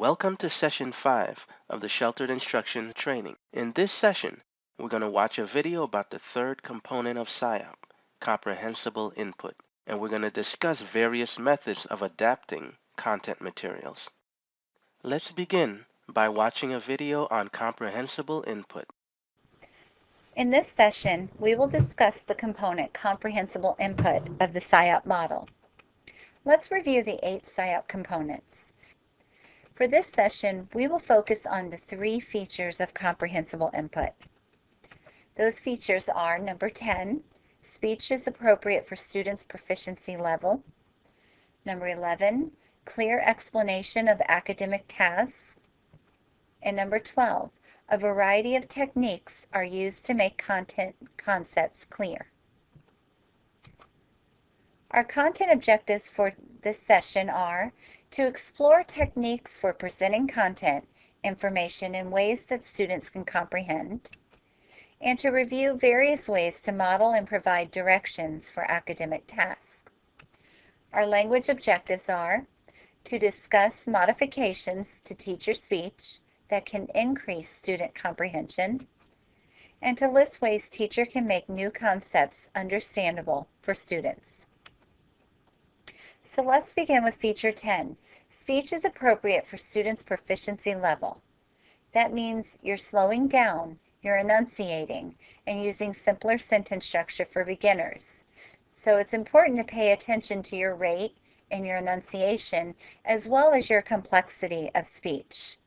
Welcome to Session 5 of the Sheltered Instruction Training. In this session, we're going to watch a video about the third component of SIOP, Comprehensible Input, and we're going to discuss various methods of adapting content materials. Let's begin by watching a video on Comprehensible Input. In this session, we will discuss the component Comprehensible Input of the SIOP model. Let's review the 8 SIOP components. For this session, we will focus on the 3 features of Comprehensible Input. Those features are number 10, speech is appropriate for students' proficiency level. Number 11, clear explanation of academic tasks. And number 12, a variety of techniques are used to make content concepts clear. Our content objectives for this session are to explore techniques for presenting content information in ways that students can comprehend, and to review various ways to model and provide directions for academic tasks. Our language objectives are to discuss modifications to teacher speech that can increase student comprehension, and to list ways teacher can make new concepts understandable for students. So let's begin with feature 10. Speech is appropriate for students' proficiency level. That means you're slowing down, you're enunciating, and using simpler sentence structure for beginners. So it's important to pay attention to your rate and your enunciation, as well as your complexity of speech.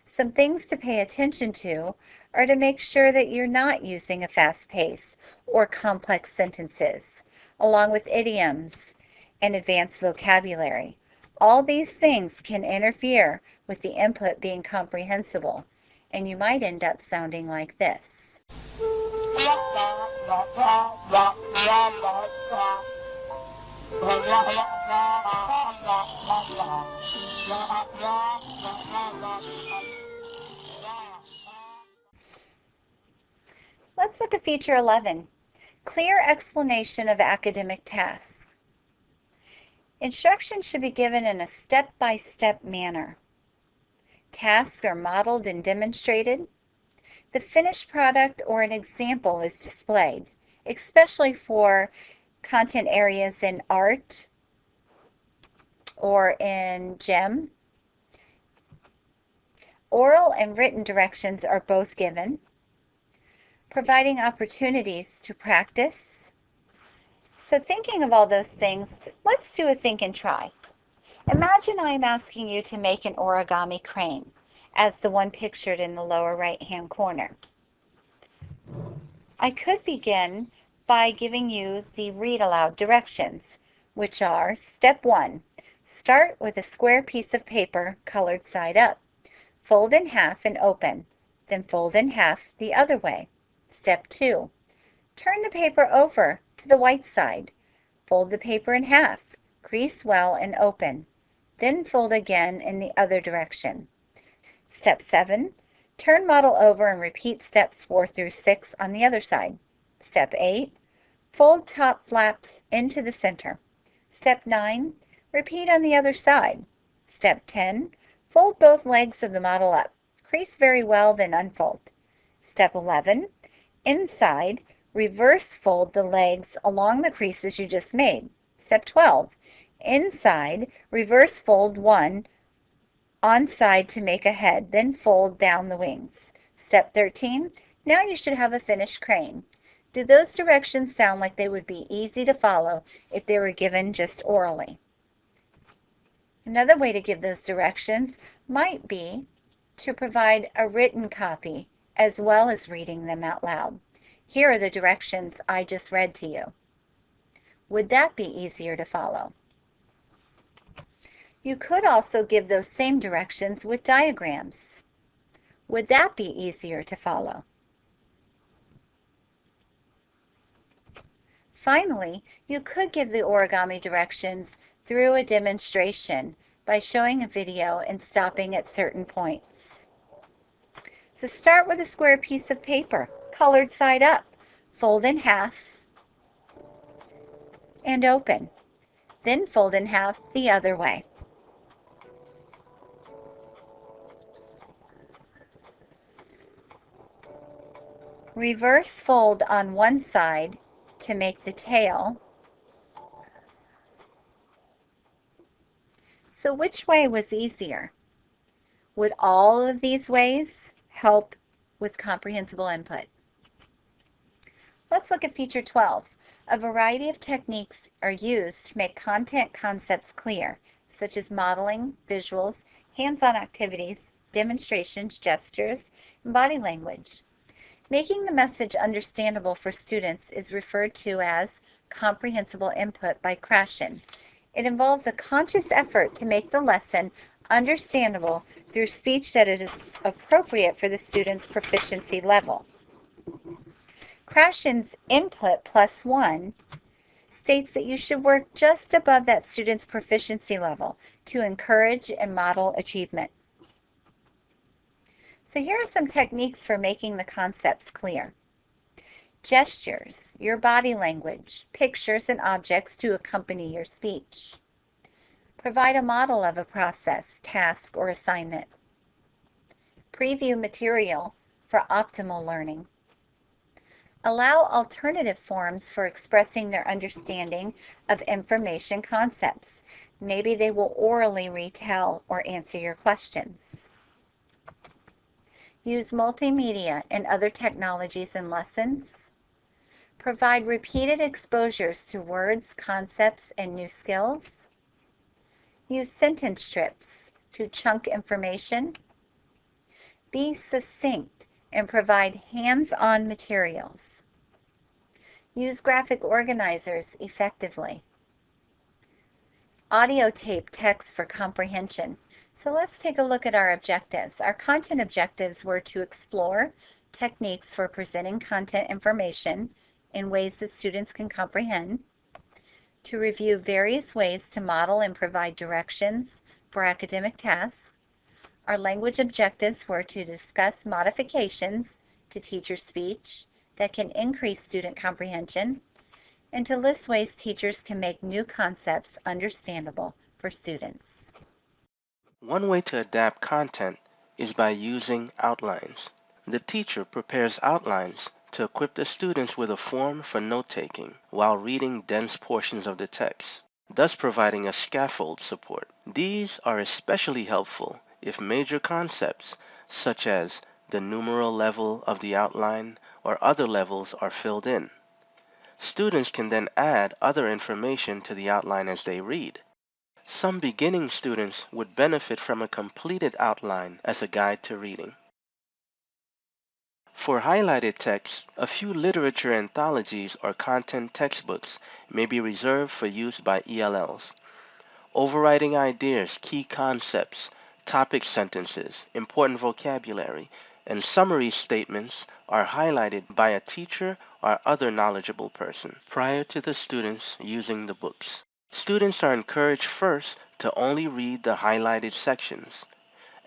Some things to pay attention to are to make sure that you're not using a fast pace or complex sentences, along with idioms and advanced vocabulary. All these things can interfere with the input being comprehensible, and you might end up sounding like this. Let's look at feature 11, clear explanation of academic tasks. Instruction should be given in a step-by-step manner. Tasks are modeled and demonstrated. The finished product or an example is displayed, especially for content areas in art or in GEM. Oral and written directions are both given, providing opportunities to practice. So thinking of all those things, let's do a think and try. Imagine I'm asking you to make an origami crane, as the one pictured in the lower right-hand corner. I could begin by giving you the read aloud directions, which are step 1, start with a square piece of paper colored side up. Fold in half and open, then fold in half the other way. Step 2, turn the paper over to the white side. Fold the paper in half, crease well and open. Then fold again in the other direction. Step 7, turn model over and repeat steps 4 through 6 on the other side. Step 8, fold top flaps into the center. Step 9, repeat on the other side. Step 10, fold both legs of the model up. Crease very well, then unfold. Step 11, inside, reverse fold the legs along the creases you just made. Step 12, inside, reverse fold one on side to make a head, then fold down the wings. Step 13, now you should have a finished crane. Do those directions sound like they would be easy to follow if they were given just orally? Another way to give those directions might be to provide a written copy as well as reading them out loud. Here are the directions I just read to you. Would that be easier to follow? You could also give those same directions with diagrams. Would that be easier to follow? Finally, you could give the origami directions through a demonstration by showing a video and stopping at certain points. So start with a square piece of paper, colored side up, fold in half and open, then fold in half the other way. Reverse fold on one side to make the tail. So which way was easier? Would all of these ways help with comprehensible input? Let's look at feature 12. A variety of techniques are used to make content concepts clear, such as modeling, visuals, hands-on activities, demonstrations, gestures, and body language. Making the message understandable for students is referred to as comprehensible input by Krashen. It involves a conscious effort to make the lesson understandable through speech that is appropriate for the student's proficiency level. Krashen's input +1 states that you should work just above that student's proficiency level to encourage and model achievement. So here are some techniques for making the concepts clear. Gestures, your body language, pictures and objects to accompany your speech. Provide a model of a process, task, or assignment. Preview material for optimal learning. Allow alternative forms for expressing their understanding of information concepts. Maybe they will orally retell or answer your questions. Use multimedia and other technologies in lessons. Provide repeated exposures to words, concepts, and new skills. Use sentence strips to chunk information. Be succinct and provide hands-on materials. Use graphic organizers effectively. Audio tape text for comprehension. So let's take a look at our objectives. Our content objectives were to explore techniques for presenting content information in ways that students can comprehend, to review various ways to model and provide directions for academic tasks. Our language objectives were to discuss modifications to teacher speech that can increase student comprehension, and to list ways teachers can make new concepts understandable for students. One way to adapt content is by using outlines. The teacher prepares outlines to equip the students with a form for note-taking while reading dense portions of the text, thus providing a scaffold support. These are especially helpful if major concepts, such as the numeral level of the outline or other levels, are filled in. Students can then add other information to the outline as they read. Some beginning students would benefit from a completed outline as a guide to reading. For highlighted text, a few literature anthologies or content textbooks may be reserved for use by ELLs. Overriding ideas, key concepts, topic sentences, important vocabulary, and summary statements are highlighted by a teacher or other knowledgeable person prior to the students using the books. Students are encouraged first to only read the highlighted sections.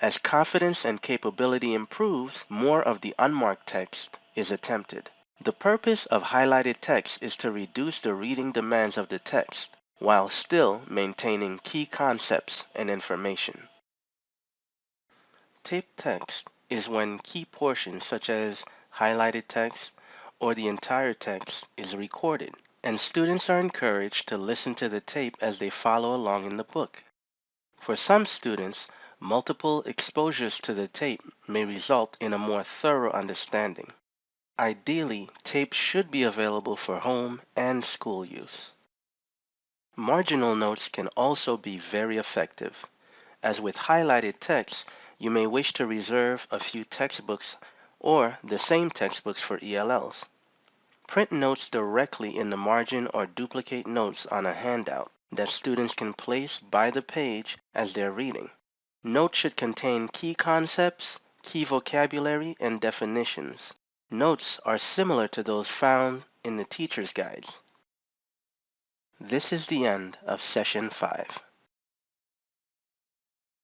As confidence and capability improves, more of the unmarked text is attempted. The purpose of highlighted text is to reduce the reading demands of the text, while still maintaining key concepts and information. Taped text is when key portions such as highlighted text or the entire text is recorded, and students are encouraged to listen to the tape as they follow along in the book. For some students, multiple exposures to the tape may result in a more thorough understanding. Ideally, tapes should be available for home and school use. Marginal notes can also be very effective. As with highlighted text, you may wish to reserve a few textbooks or the same textbooks for ELLs. Print notes directly in the margin or duplicate notes on a handout that students can place by the page as they're reading. Notes should contain key concepts, key vocabulary, and definitions. Notes are similar to those found in the teacher's guides. This is the end of Session 5.